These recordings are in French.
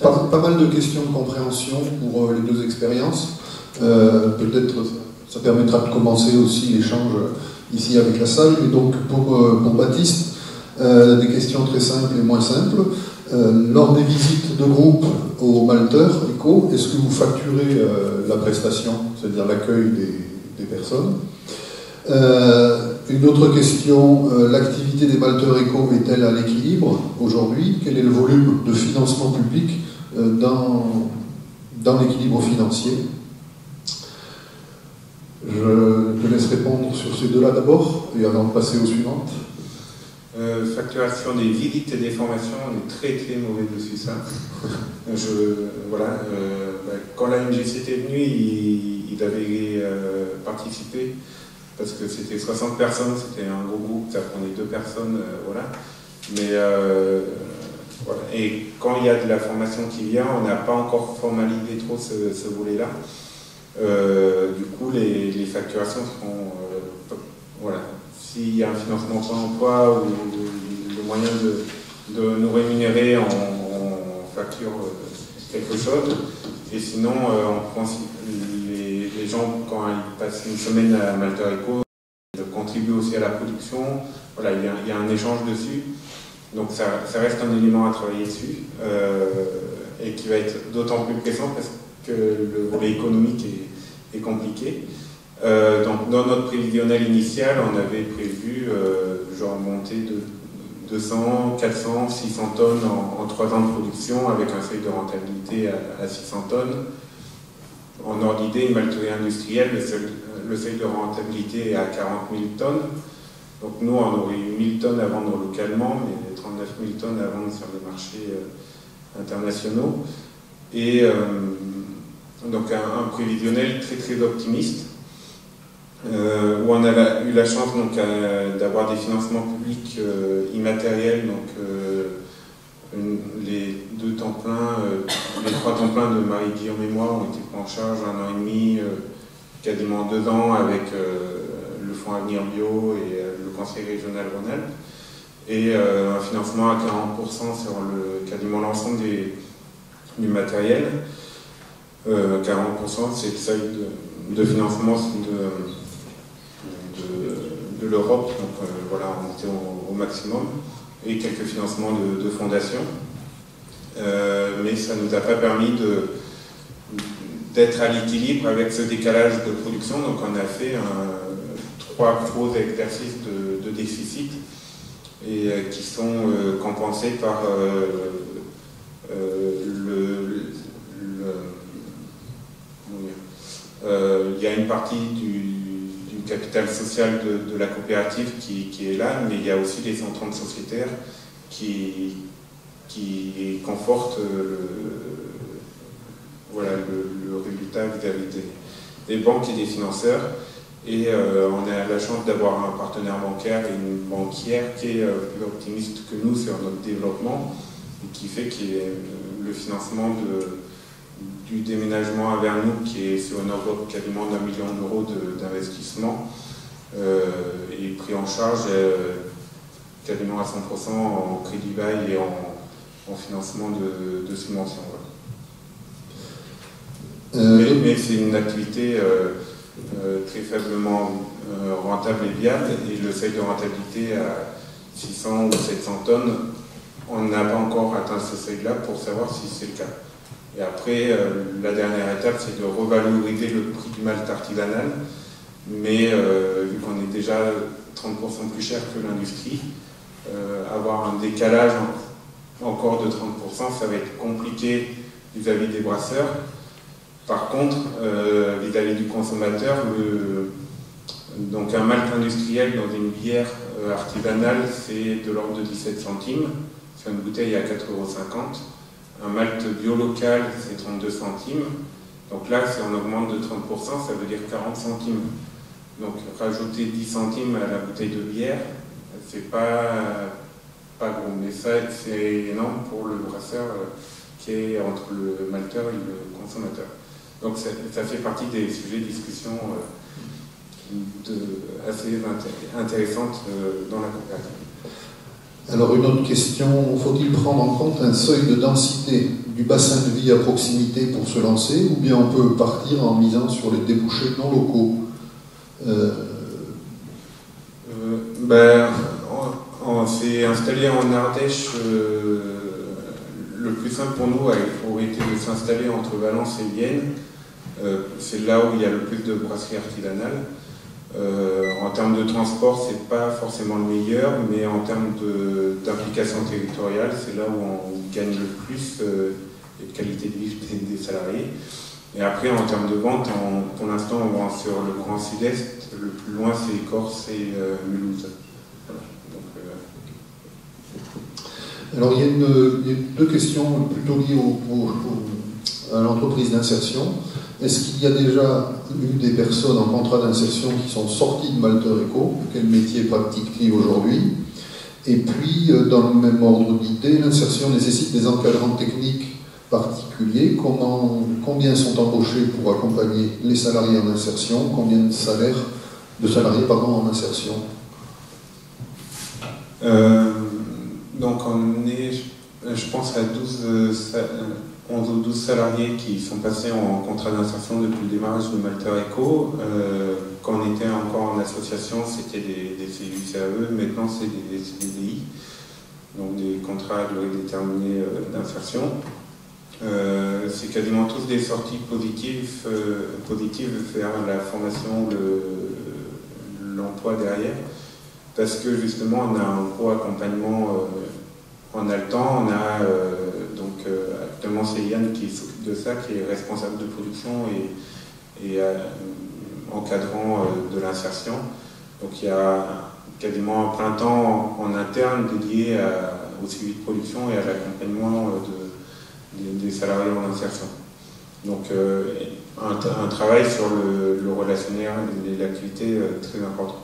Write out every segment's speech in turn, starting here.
Pas mal de questions de compréhension pour les deux expériences. Peut-être ça permettra de commencer aussi l'échange ici avec la salle. Mais donc pour Baptiste, des questions très simples et moins simples. Lors des visites de groupe au Malteur Eco, est-ce que vous facturez la prestation, c'est-à-dire l'accueil des personnes? Une autre question, l'activité des Malteurs Eco est-elle à l'équilibre aujourd'hui? Quel est le volume de financement public dans l'équilibre financier? Je te laisse répondre sur ces deux-là d'abord, et avant de passer aux suivantes. Facturation des visites et des formations, on est très très mauvais dessus ça. Quand la MGC était venue, il avait participé parce que c'était 60 personnes, c'était un gros groupe, ça prenait 2 personnes, voilà. Mais voilà. Et quand il y a de la formation qui vient, on n'a pas encore formalisé trop ce volet-là. Du coup, les facturations seront, voilà. S'il y a un financement par emploi ou le moyen de nous rémunérer, on facture quelque chose. Et sinon, les gens, quand ils passent une semaine à Malteur Eco, ils contribuent aussi à la production. Voilà, il y a un échange dessus. Donc ça reste un élément à travailler dessus et qui va être d'autant plus pressant parce que le volet économique est compliqué. Donc dans notre prévisionnel initial, on avait prévu genre monter de 200, 400, 600 tonnes en 3 ans de production avec un seuil de rentabilité à 600 tonnes. En ordre d'idée, une malterie industrielle, le seuil de rentabilité est à 40 000 tonnes. Donc nous, on aurait eu 1000 tonnes à vendre localement, mais 39 000 tonnes à vendre sur les marchés internationaux. Et donc un prévisionnel très très optimiste. Où on a eu la chance d'avoir des financements publics immatériels, donc les 2 temps pleins, les 3 temps pleins de Marie-Guillaume et moi ont été pris en charge 1 an et demi, quasiment 2 ans avec le Fonds Avenir Bio et le Conseil régional Rhône-Alpes, et un financement à 40% sur quasiment l'ensemble du matériel. 40% c'est le seuil de financement de l'Europe, donc voilà, on était au maximum, et quelques financements de fondations. Mais ça ne nous a pas permis d'être à l'équilibre avec ce décalage de production, donc on a fait 3 gros exercices de déficit et qui sont compensés par il y a une partie du capital social de la coopérative qui est là, mais il y a aussi des ententes sociétaires qui confortent le résultat vis-à-vis des banques et des financeurs. Et on a la chance d'avoir un partenaire bancaire et une banquière qui est plus optimiste que nous sur notre développement, et qui fait qu'il y ait le financement du déménagement à Vernoux, qui est sur une enveloppe quasiment d'1 million d'euros d'investissement, est pris en charge quasiment à 100% en crédit bail et en financement de subventions. Voilà. Mais c'est une activité très faiblement rentable et viable, et le seuil de rentabilité à 600 ou 700 tonnes, on n'a pas encore atteint ce seuil-là pour savoir si c'est le cas. Et après, la dernière étape, c'est de revaloriser le prix du malt artisanal, mais vu qu'on est déjà 30% plus cher que l'industrie, avoir un décalage encore de 30%, ça va être compliqué vis-à-vis des brasseurs. Par contre, vis-à-vis du consommateur, donc un malt industriel dans une bière artisanale, c'est de l'ordre de 17 centimes, sur une bouteille à 4,50 €. Un malt bio local, c'est 32 centimes. Donc là, si on augmente de 30%, ça veut dire 40 centimes. Donc rajouter 10 centimes à la bouteille de bière, c'est pas gros. Mais ça, c'est énorme pour le brasseur qui est entre le malteur et le consommateur. Donc ça fait partie des sujets de discussion assez intéressantes dans la coopérative. Alors une autre question, faut-il prendre en compte un seuil de densité du bassin de vie à proximité pour se lancer, ou bien on peut partir en misant sur les débouchés non locaux. On s'est installé en Ardèche. Le plus simple pour nous aurait été de s'installer entre Valence et Vienne. C'est là où il y a le plus de brasseries artisanales. En termes de transport, c'est pas forcément le meilleur, mais en termes d'implication territoriale, c'est là où on gagne le plus et de qualité de vie des salariés. Et après, en termes de vente, pour l'instant, on vend sur le Grand Sud-Est. Le plus loin, c'est Corse et Mulhouse. Voilà. Alors, il y a deux questions plutôt liées à l'entreprise d'insertion. Est-ce qu'il y a déjà eu des personnes en contrat d'insertion qui sont sorties de Malter Eco? Quel métier pratiquent-ils aujourd'hui? Et puis, dans le même ordre d'idée, l'insertion nécessite des encadrants techniques particuliers. Combien sont embauchés pour accompagner les salariés en insertion? Combien de salariés en insertion? Donc on est, je pense, à 11 ou 12 salariés qui sont passés en contrat d'insertion depuis le démarrage de Malter Eco. Quand on était encore en association, c'était des CUCAE, maintenant c'est des CDI, donc des contrats à durée déterminée d'insertion. C'est quasiment tous des sorties positives vers la formation, l'emploi derrière, parce que justement on a un gros accompagnement en Altan. On a actuellement c'est Yann qui s'occupe de ça, qui est responsable de production et encadrant de l'insertion. Donc il y a quasiment un plein temps en interne dédié au suivi de production et à l'accompagnement des salariés en insertion. Donc un travail sur le relationnel et l'activité très important.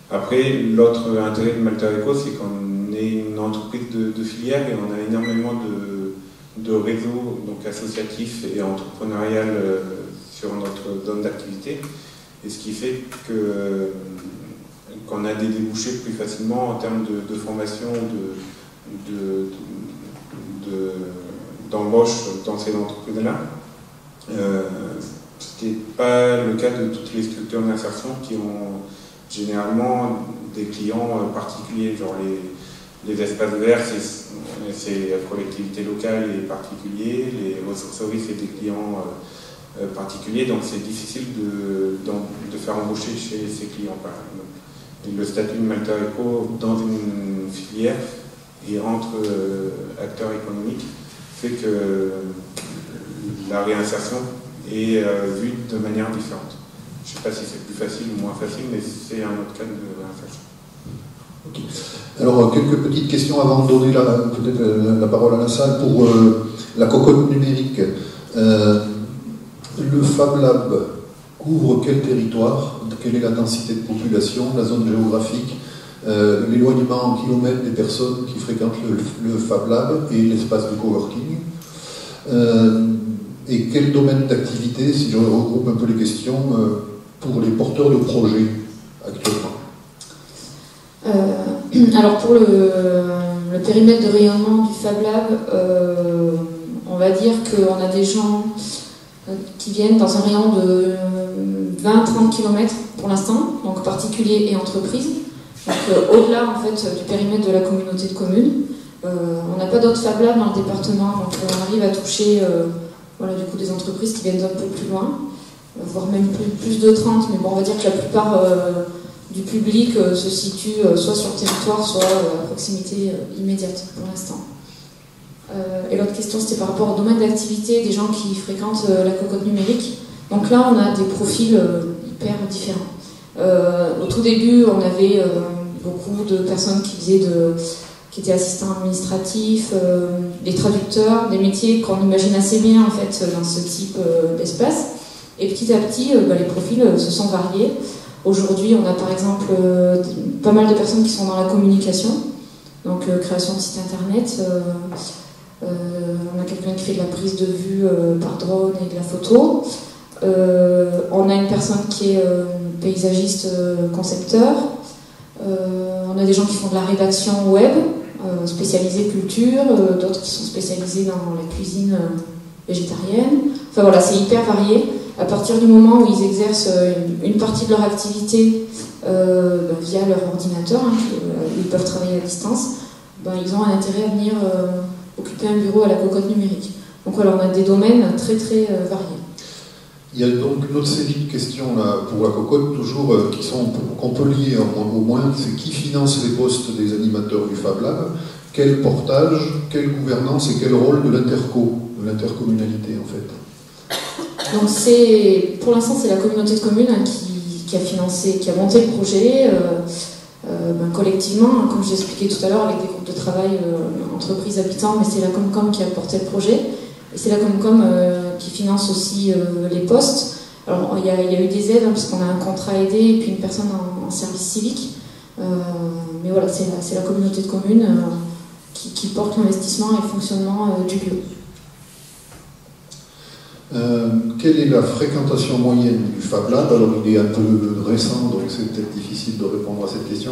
Après, l'autre intérêt de Malter Eco, c'est qu'on est une entreprise de filière et on a énormément de réseaux donc associatifs et entrepreneurial sur notre zone d'activité. Et ce qui fait qu'on a des débouchés plus facilement en termes de formation, d'embauche dans ces entreprises-là. Ce qui n'est pas le cas de toutes les structures d'insertion qui ont généralement des clients particuliers, genre les espaces verts, c'est la collectivité locale et particuliers, les ressourceries, c'est des clients particuliers, donc c'est difficile de faire embaucher chez ces clients, par exemple. Et le statut de Malter Eco dans une filière et entre acteurs économiques fait que la réinsertion est vue de manière différente. Je ne sais pas si c'est plus facile ou moins facile, mais c'est un autre cas de réinsertion. Okay. Alors, quelques petites questions avant de donner peut-être la parole à la salle pour la cocotte numérique. Le Fab Lab couvre quel territoire? Quelle est la densité de population, la zone géographique, l'éloignement en kilomètres des personnes qui fréquentent le Fab Lab et l'espace de coworking? Et quel domaine d'activité, si je regroupe un peu les questions, pour les porteurs de projets actuellement? Alors pour le périmètre de rayonnement du Fab Lab, on va dire qu'on a des gens qui viennent dans un rayon de 20-30 km pour l'instant, donc particuliers et entreprises. Donc au-delà en fait du périmètre de la communauté de communes. On n'a pas d'autres Fab Labs dans le département, donc on arrive à toucher du coup des entreprises qui viennent d'un peu plus loin, voire même plus de 30, mais bon, on va dire que la plupart du public se situe soit sur le territoire, soit à proximité immédiate pour l'instant. Et l'autre question, c'était par rapport au domaine d'activité des gens qui fréquentent la cocotte numérique. Donc là, on a des profils hyper différents. Au tout début, on avait beaucoup de personnes qui étaient assistants administratifs, des traducteurs, des métiers qu'on imagine assez bien en fait dans ce type d'espace. Et petit à petit, les profils se sont variés. Aujourd'hui, on a par exemple pas mal de personnes qui sont dans la communication, donc création de site internet. On a quelqu'un qui fait de la prise de vue par drone et de la photo. On a une personne qui est paysagiste concepteur. On a des gens qui font de la rédaction web, spécialisés culture, d'autres qui sont spécialisés dans la cuisine végétarienne. Enfin voilà, c'est hyper varié. À partir du moment où ils exercent une partie de leur activité via leur ordinateur, où ils peuvent travailler à distance, ils ont un intérêt à venir occuper un bureau à la cocotte numérique. Donc voilà, on a des domaines très très variés. Il y a donc une autre série de questions là, pour la cocotte, toujours qu'on peut lier au moins, c'est qui finance les postes des animateurs du Fab Lab, quel portage, quelle gouvernance et quel rôle de l'intercommunalité en fait. Donc pour l'instant c'est la communauté de communes qui a financé, qui a monté le projet collectivement, comme j'ai expliqué tout à l'heure, avec des groupes de travail, entreprises, habitants, mais c'est la Comcom qui a porté le projet. Et c'est la Comcom qui finance aussi les postes. Alors il y a eu des aides, parce qu'on a un contrat aidé et puis une personne en service civique. Mais voilà, c'est la communauté de communes qui porte l'investissement et le fonctionnement du lieu. Quelle est la fréquentation moyenne du Fab Lab? Alors il est un peu récent, donc c'est peut-être difficile de répondre à cette question.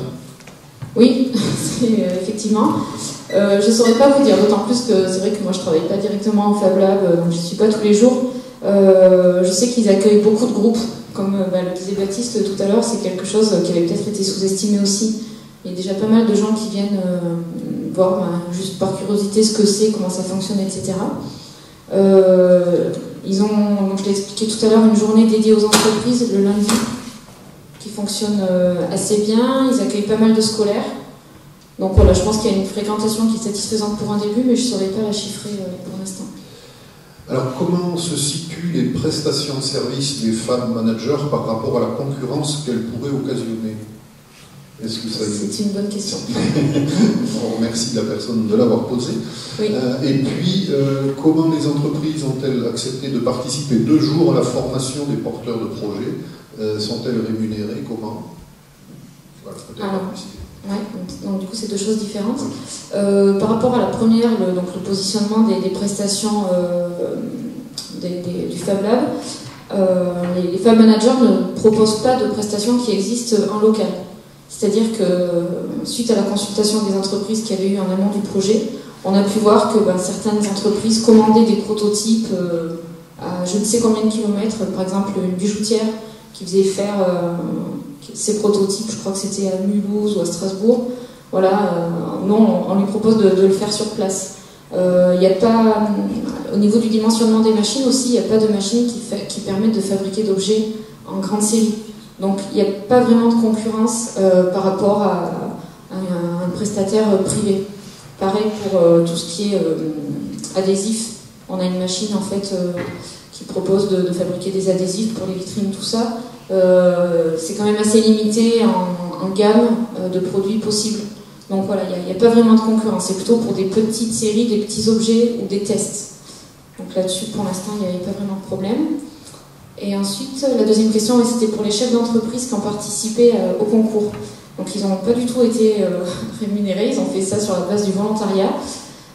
Oui, effectivement. Je ne saurais pas vous dire, d'autant plus que c'est vrai que moi je ne travaille pas directement au Fab Lab, donc je n'y suis pas tous les jours. Je sais qu'ils accueillent beaucoup de groupes, comme le disait Baptiste tout à l'heure, c'est quelque chose qui avait peut-être été sous-estimé aussi. Il y a déjà pas mal de gens qui viennent voir juste par curiosité ce que c'est, comment ça fonctionne, etc. Ils ont, je l'ai expliqué tout à l'heure, une journée dédiée aux entreprises le lundi qui fonctionne assez bien. Ils accueillent pas mal de scolaires. Donc voilà, je pense qu'il y a une fréquentation qui est satisfaisante pour un début, mais je ne saurais pas la chiffrer pour l'instant. Alors comment se situent les prestations de services des Fab Managers par rapport à la concurrence qu'elles pourraient occasionner? Est-ce que ça C'est une bonne question. On remercie la personne de l'avoir posée. Oui. Et puis, comment les entreprises ont-elles accepté de participer 2 jours à la formation des porteurs de projets? Sont-elles rémunérées? Comment? Voilà, donc du coup, c'est 2 choses différentes. Par rapport à la première, le positionnement des prestations du Fab Lab, les Fab Managers ne proposent pas de prestations qui existent en local. C'est-à-dire que suite à la consultation des entreprises qu'il y avait eu en amont du projet, on a pu voir que certaines entreprises commandaient des prototypes à je ne sais combien de kilomètres. Par exemple, une bijoutière qui faisait faire ses prototypes, je crois que c'était à Mulhouse ou à Strasbourg. Voilà, non, on lui propose de le faire sur place. Y a pas, au niveau du dimensionnement des machines aussi, il n'y a pas de machines qui permettent de fabriquer d'objets en grande série. Donc il n'y a pas vraiment de concurrence par rapport à un prestataire privé. Pareil pour tout ce qui est adhésif. On a une machine en fait qui propose de fabriquer des adhésifs pour les vitrines, tout ça. C'est quand même assez limité en gamme de produits possibles. Donc voilà, il n'y a pas vraiment de concurrence. C'est plutôt pour des petites séries, des petits objets ou des tests. Donc là-dessus, pour l'instant, il n'y avait pas vraiment de problème. Et ensuite, la deuxième question, c'était pour les chefs d'entreprise qui ont participé au concours. Donc ils n'ont pas du tout été rémunérés, ils ont fait ça sur la base du volontariat.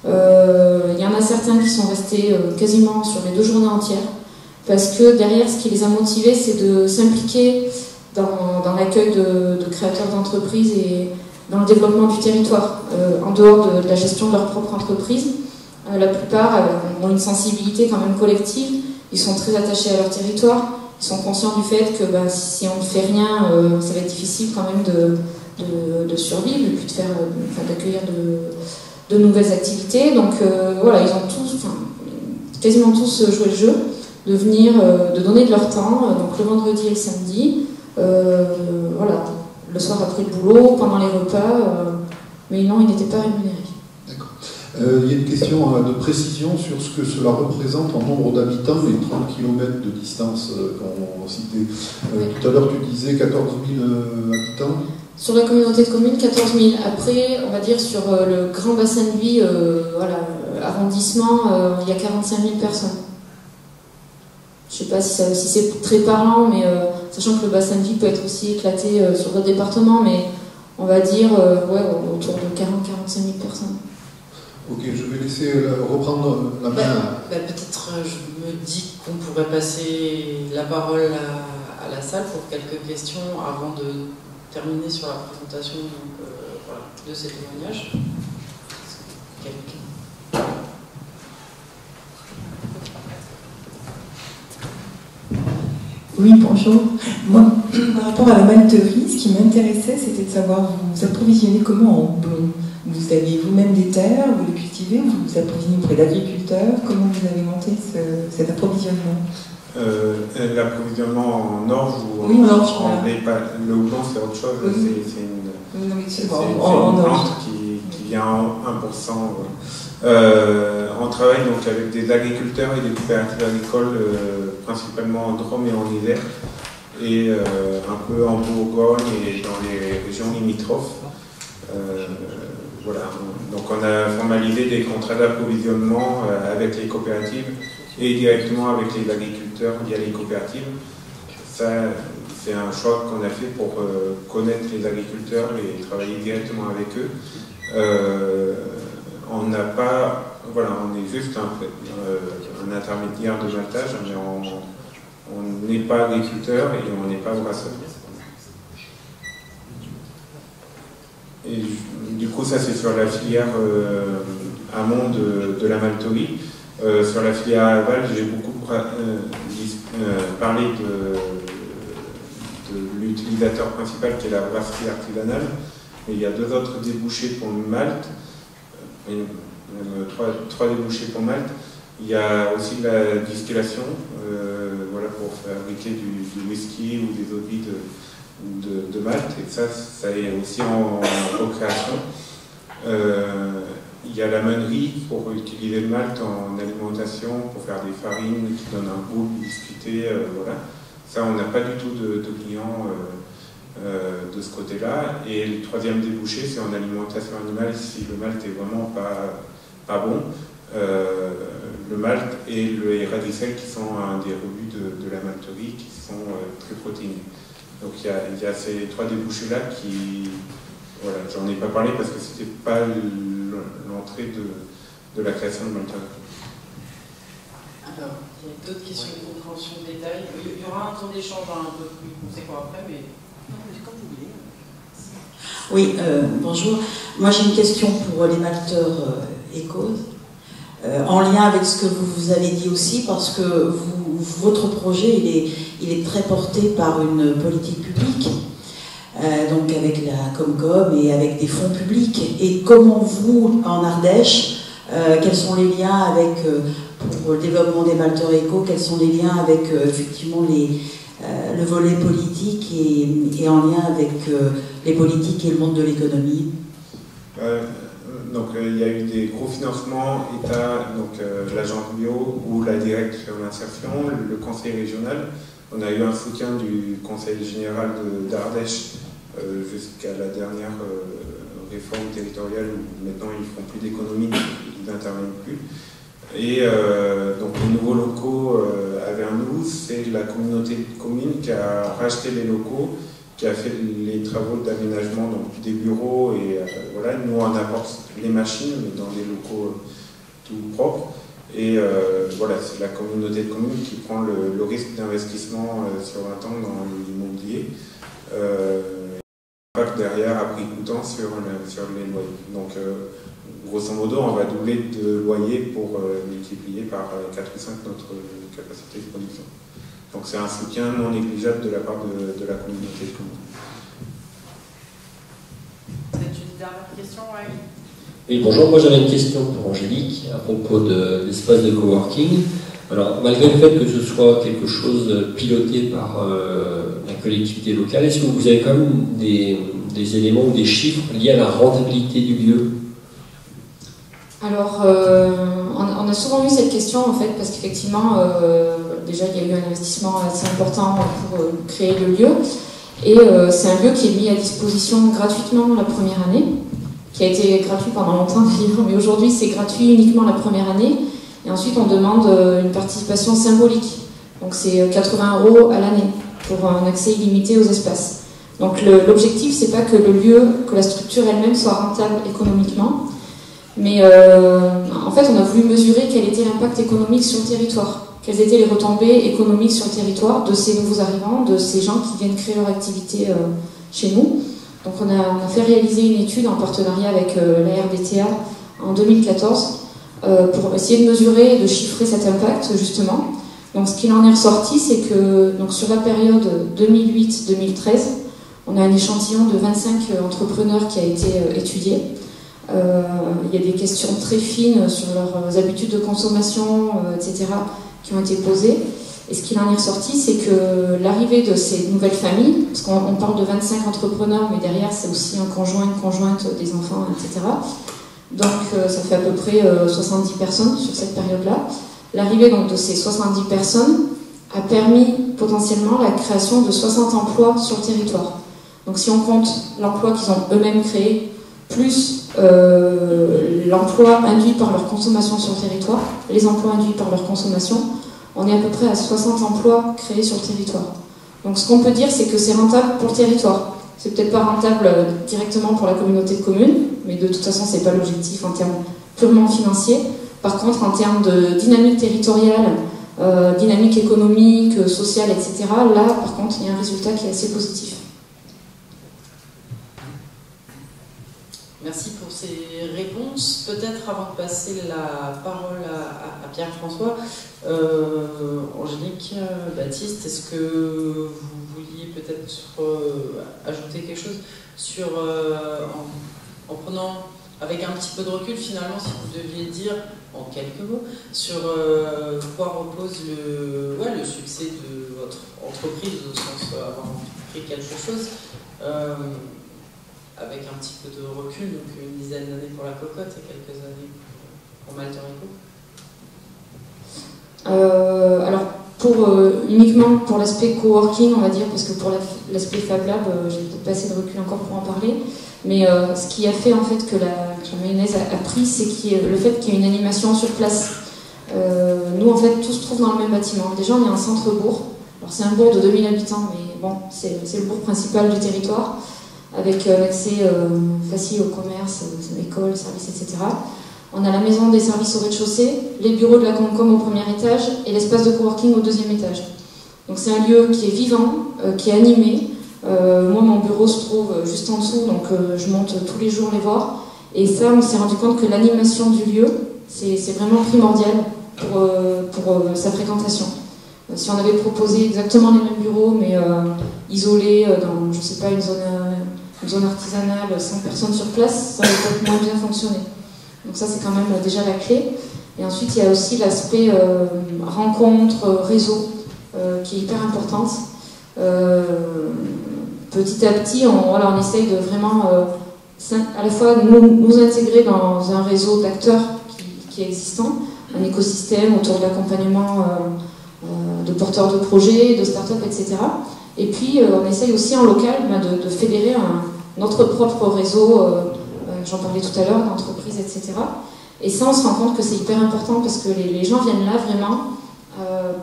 Il y en a certains qui sont restés quasiment sur les 2 journées entières, parce que derrière, ce qui les a motivés, c'est de s'impliquer dans l'accueil de créateurs d'entreprises et dans le développement du territoire, en dehors de la gestion de leur propre entreprise. La plupart ont une sensibilité quand même collective. Ils sont très attachés à leur territoire, ils sont conscients du fait que si on ne fait rien, ça va être difficile quand même de survivre et puis d'accueillir de nouvelles activités. Donc voilà, ils ont tous, quasiment tous joué le jeu, de venir, de donner de leur temps, donc le vendredi et le samedi, voilà, le soir après le boulot, pendant les repas, mais non, ils n'étaient pas rémunérés. Il y a une question de précision sur ce que cela représente en nombre d'habitants, les 30 km de distance qu'on citait. Tout à l'heure, tu disais 14 000 habitants. Sur la communauté de communes, 14 000. Après, on va dire sur le grand bassin de vie, arrondissement, il y a 45 000 personnes. Je ne sais pas si c'est très parlant, mais sachant que le bassin de vie peut être aussi éclaté sur d'autres départements, mais on va dire autour de 40-45 000 personnes. Ok, je vais laisser reprendre la main. Peut-être je me dis qu'on pourrait passer la parole à la salle pour quelques questions avant de terminer sur la présentation de ces témoignages. quelqu'un. Oui, bonjour. Moi, par rapport à la malterie, ce qui m'intéressait, c'était de savoir, vous vous approvisionnez comment en blond? Vous avez vous-même des terres, vous les cultivez, ou vous vous approvisionnez auprès d'agriculteurs? Comment vous avez monté cet approvisionnement? L'approvisionnement en orge ou oui, en orge, en blé, le houblon c'est autre chose, oui. c'est une en plante qui vient en 1%. On travaille donc avec des agriculteurs et des coopératives agricoles, principalement en Drôme et en Isère, et un peu en Bourgogne et dans les régions limitrophes. Voilà. Donc on a formalisé des contrats d'approvisionnement avec les coopératives et directement avec les agriculteurs via les coopératives. Ça, c'est un choix qu'on a fait pour connaître les agriculteurs et travailler directement avec eux. On n'a pas, voilà, on est juste un intermédiaire de maltage, mais on n'est pas agriculteur et on n'est pas brasseur. Et du coup, ça c'est sur la filière amont de la malterie. Sur la filière aval, j'ai beaucoup parlé de l'utilisateur principal qui est la brasserie artisanale. Mais il y a deux autres débouchés pour le malt, même trois débouchés pour malt. Il y a aussi la distillation, voilà, pour fabriquer du whisky ou des eaux-de-vie de malt, et ça est aussi en recréation. Il y a la meunerie pour utiliser le malt en alimentation, pour faire des farines qui donnent un goût discuté, voilà. Ça, on n'a pas du tout de clients de ce côté-là. Et le troisième débouché, c'est en alimentation animale, si le malt est vraiment pas bon. Le malt et le radicelle qui sont un des rebuts de la malterie, qui sont très protéinés. Donc il y a ces trois débouchés-là qui, voilà, j'en ai pas parlé parce que c'était pas l'entrée de la création de malterie. Alors, il y a d'autres questions de compréhension de détail. Il y aura un temps d'échange un peu plus conséquent après, mais comme vous voulez. Oui, bonjour. Moi j'ai une question pour les malteurs Ecos, en lien avec ce que vous avez dit aussi, parce que votre projet il est très porté par une politique publique, donc avec la Comcom et avec des fonds publics. Et comment vous, en Ardèche, quels sont les liens avec, pour le développement des malteurs Ecos, quels sont les liens avec effectivement le volet politique et en lien avec les politiques et le monde de l'économie? Donc il y a eu des gros financements État, donc l'agence bio ou la directe sur l'insertion, le conseil régional. On a eu un soutien du conseil général d'Ardèche jusqu'à la dernière réforme territoriale où maintenant ils ne font plus d'économie, ils n'interviennent plus. Et donc les nouveaux locaux à Vernoux, c'est la communauté de communes qui a racheté les locaux, qui a fait les travaux d'aménagement, donc des bureaux, et voilà, nous on apporte les machines, mais dans des locaux tout propres. Et voilà, c'est la communauté de communes qui prend le risque d'investissement sur un temps dans l'immobilier. L'impact derrière a pris coûtant sur les loyers. Donc grosso modo, on va doubler de loyer pour multiplier par 4 ou 5 notre capacité de production. Donc c'est un soutien non négligeable de la part de la communauté de communes. C'est une dernière question, oui. Oui, bonjour, moi j'avais une question pour Angélique à propos de l'espace de coworking. Alors, malgré le fait que ce soit quelque chose piloté par la collectivité locale, est-ce que vous avez quand même des éléments ou des chiffres liés à la rentabilité du lieu? Alors, on a souvent eu cette question en fait, parce qu'effectivement, déjà il y a eu un investissement assez important pour créer le lieu, et c'est un lieu qui est mis à disposition gratuitement la première année, qui a été gratuit pendant longtemps d'ailleurs, mais aujourd'hui c'est gratuit uniquement la première année, et ensuite on demande une participation symbolique, donc c'est 80 € à l'année pour un accès illimité aux espaces. Donc l'objectif c'est pas que le lieu, que la structure elle-même soit rentable économiquement, mais en fait, on a voulu mesurer quel était l'impact économique sur le territoire, quelles étaient les retombées économiques sur le territoire de ces nouveaux arrivants, de ces gens qui viennent créer leur activité chez nous. Donc on a fait réaliser une étude en partenariat avec la RDTA en 2014 pour essayer de mesurer et de chiffrer cet impact justement. Donc ce qu'il en est ressorti, c'est que donc, sur la période 2008-2013, on a un échantillon de 25 entrepreneurs qui a été étudié. Il y a des questions très fines sur leurs habitudes de consommation, etc., qui ont été posées. Et ce qu'il en est ressorti, c'est que l'arrivée de ces nouvelles familles, parce qu'on parle de 25 entrepreneurs, mais derrière c'est aussi un conjoint, une conjointe, des enfants, etc. Donc ça fait à peu près 70 personnes sur cette période-là. L'arrivée donc de ces 70 personnes a permis potentiellement la création de 60 emplois sur le territoire. Donc si on compte l'emploi qu'ils ont eux-mêmes créé, plus l'emploi induit par leur consommation sur le territoire, les emplois induits par leur consommation, on est à peu près à 60 emplois créés sur le territoire. Donc ce qu'on peut dire, c'est que c'est rentable pour le territoire. C'est peut-être pas rentable directement pour la communauté de communes, mais de toute façon, c'est pas l'objectif en termes purement financiers. Par contre, en termes de dynamique territoriale, dynamique économique, sociale, etc., là, par contre, il y a un résultat qui est assez positif. Merci pour ces réponses. Peut-être avant de passer la parole à Pierre-François, Angélique, Baptiste, est-ce que vous vouliez peut-être ajouter quelque chose sur, en prenant avec un petit peu de recul finalement, si vous deviez dire en quelques mots, sur quoi repose le succès de votre entreprise, au sens avoir créé quelque chose avec un petit peu de recul, donc une dizaine d'années pour la cocotte et quelques années pour Malter Eco. Alors, uniquement pour l'aspect coworking, on va dire, parce que pour l'aspect Fab Lab, j'ai peut-être pas assez de recul encore pour en parler, mais ce qui a fait en fait que la mayonnaise a pris, c'est le fait qu'il y ait une animation sur place. Nous, en fait, tout se trouve dans le même bâtiment. Déjà, on est un centre-bourg. Alors, c'est un bourg de 2000 habitants, mais bon, c'est le bourg principal du territoire, avec l'accès facile au commerce, écoles, services, etc. On a la maison des services au rez-de-chaussée, les bureaux de la Comcom au premier étage et l'espace de coworking au deuxième étage. Donc c'est un lieu qui est vivant, qui est animé. Moi, mon bureau se trouve juste en dessous, donc je monte tous les jours les voir. Et ça, on s'est rendu compte que l'animation du lieu, c'est vraiment primordial pour sa fréquentation. Si on avait proposé exactement les mêmes bureaux, mais isolés dans, je sais pas, une zone artisanale, 100 personnes sur place, ça aurait peut-être moins bien fonctionné. Donc ça, c'est quand même déjà la clé. Et ensuite, il y a aussi l'aspect rencontre, réseau, qui est hyper importante. Petit à petit, on essaye de vraiment à la fois nous intégrer dans un réseau d'acteurs qui est existant, un écosystème autour de l'accompagnement de porteurs de projets, de start-up, etc. Et puis, on essaye aussi en local de fédérer notre propre réseau, j'en parlais tout à l'heure, d'entreprises, etc. Et ça, on se rend compte que c'est hyper important parce que les gens viennent là vraiment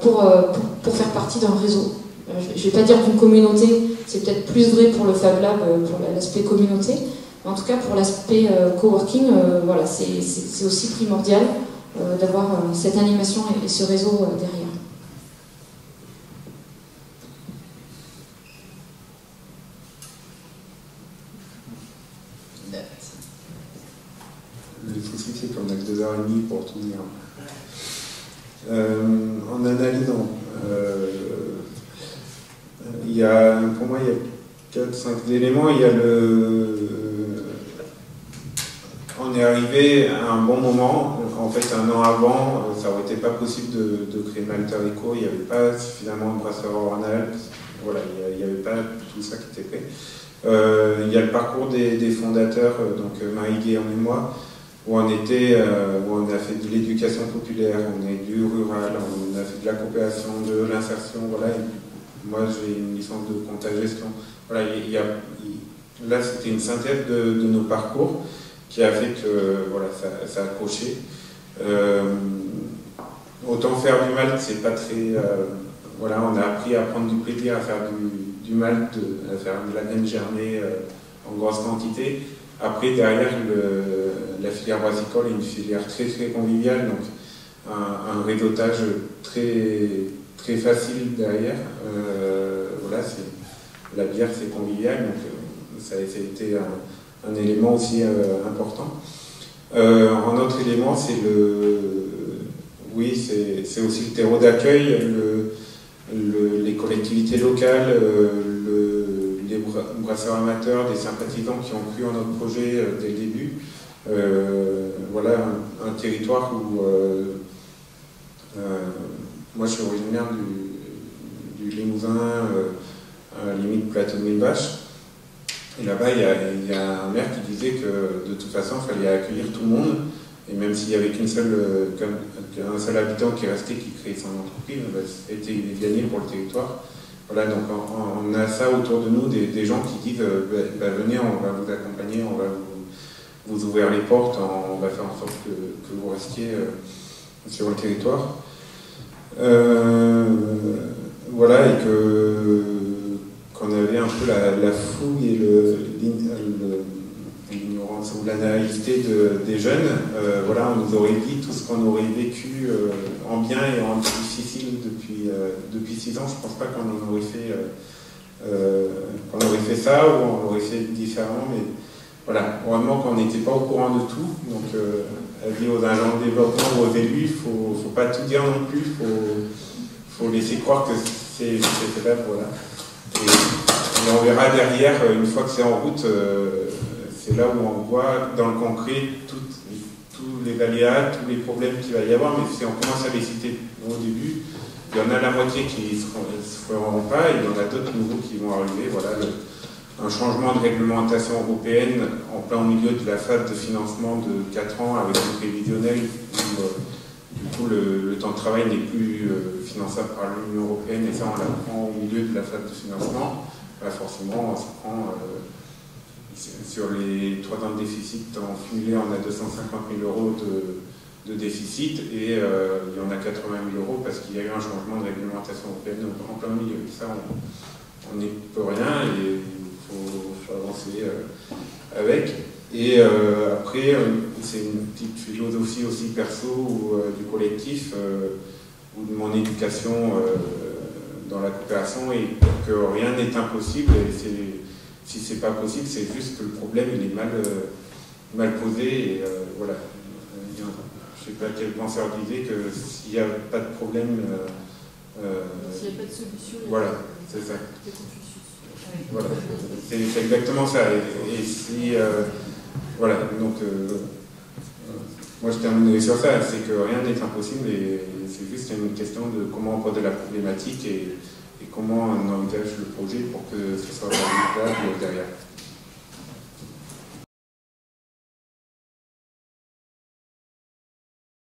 pour faire partie d'un réseau. Je ne vais pas dire d'une communauté, c'est peut-être plus vrai pour le Fab Lab, pour l'aspect communauté, mais en tout cas pour l'aspect coworking, voilà, c'est aussi primordial d'avoir cette animation et ce réseau derrière. Le souci, c'est qu'on a que 2h30 pour tout dire. En analysant, pour moi, il y a 4-5 éléments. Il y a on est arrivé à un bon moment. En fait, un an avant, ça n'aurait été pas possible de créer Malter Eco. Il n'y avait pas suffisamment de brasseurs Oranal. Voilà, il n'y avait pas tout ça qui était fait. Il y a le parcours des fondateurs, donc Marie-Guéant et moi, où on a fait de l'éducation populaire, on est du rural, on a fait de la coopération, de l'insertion, voilà. Moi, j'ai une licence de compta gestion. Voilà, là, c'était une synthèse de nos parcours qui a fait que voilà, ça a accroché. Autant faire du malt, c'est pas très. Voilà, on a appris à prendre du plaisir à faire du malt, à faire de la graine germée en grosse quantité. Après, derrière, la filière brassicole est une filière très très conviviale, donc un réseautage très très facile derrière. Voilà, la bière c'est convivial, donc ça a été un élément aussi important. Un autre élément, c'est c'est aussi le terreau d'accueil, les collectivités locales, les brasseurs amateurs, des sympathisants qui ont cru en notre projet dès le début. Voilà un territoire où moi je suis originaire du Limousin, limite plateau de Millevaches. Et là-bas, il y a un maire qui disait que de toute façon, il fallait accueillir tout le monde. Et même s'il n'y avait qu'un seul habitant qui restait, qui créait son entreprise, c'était gagné pour le territoire. Voilà, donc on a ça autour de nous, des gens qui disent venez, on va vous accompagner, on va vous ouvrir les portes, on va faire en sorte que vous restiez sur le territoire. Voilà, et qu'on avait un peu la fouille et l'ignorance ou la naïveté des jeunes. Voilà, on nous aurait dit tout ce qu'on aurait vécu en bien et en difficile depuis 6 ans. Je ne pense pas qu'on aurait fait ça ou on aurait fait différemment, mais voilà, vraiment qu'on n'était pas au courant de tout. Donc, avis aux agents de développement ou aux élus, il ne faut pas tout dire non plus, il faut laisser croire que c'est faisable, voilà. Et on verra derrière, une fois que c'est en route, c'est là où on voit dans le concret tous les aléas, tous les problèmes qu'il va y avoir, mais si on commence à les citer au début, il y en a la moitié qui ne se feront pas, et il y en a d'autres nouveaux qui vont arriver. Voilà, un changement de réglementation européenne en plein milieu de la phase de financement de 4 ans avec un prévisionnel où du coup le temps de travail n'est plus finançable par l'Union européenne, et ça on l'apprend au milieu de la phase de financement. Là, forcément, on se prend sur les 3 ans de déficit en cumulé, on a 250 000 euros de déficit, et il y en a 80 000 euros parce qu'il y a eu un changement de réglementation européenne en plein milieu. Ça, on n'y peut rien, et il faut avancer avec. Et après, c'est une petite philosophie aussi perso du collectif ou de mon éducation dans la coopération, et que rien n'est impossible. Et si c'est pas possible, c'est juste que le problème il est mal posé. Et voilà. Je sais pas quel penseur disait que s'il n'y a pas de problème, s'il n'y a pas de solution, voilà, c'est ça. Voilà, c'est exactement ça. Et si voilà, donc moi je terminerai sur ça, c'est que rien n'est impossible, et c'est juste une question de comment on pose la problématique et comment on envisage le projet pour que ce soit réalisable derrière.